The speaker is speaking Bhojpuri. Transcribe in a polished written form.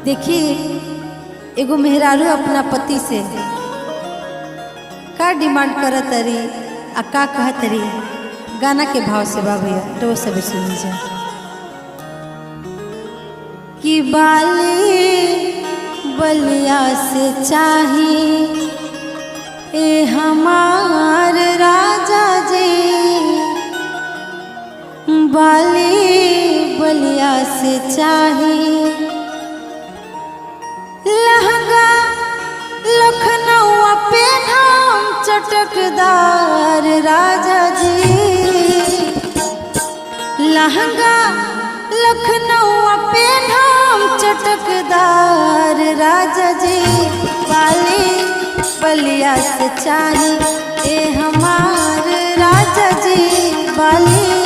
देखिए एगो मेहरारू अपना पति से का डिमांड करत रही आ का कहत रही गाना के भाव से बा भैया तो सब सुन जा कि बाली बलिया से चाही ए हमार राजा जी, बाली बलिया से चाही लहंगा लखनऊ पे नाम चटकदार राजा जी, लहंगा लखनऊ पे नाम चटकदार राजा जी, बाली बलिया से चाही ए हमार राजा जी, बाली